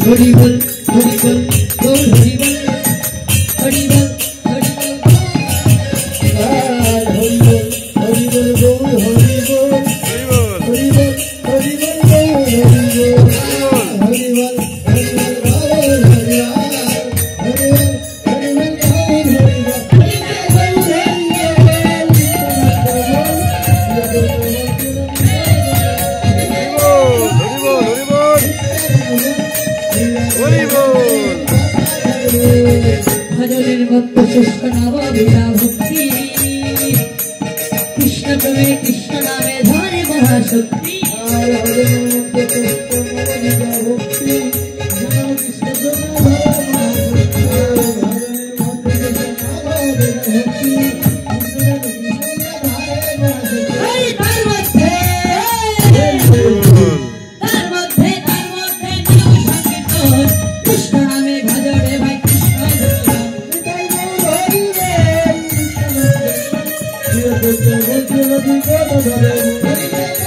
हरि बोल गौर हरि बोल हरि बोल भजনের ভক্ত শুষ্ক নব বিনা ভক্তি কৃষ্ণ প্রেমে কৃষ্ণ নামে ধরে মহাশক্তি Hare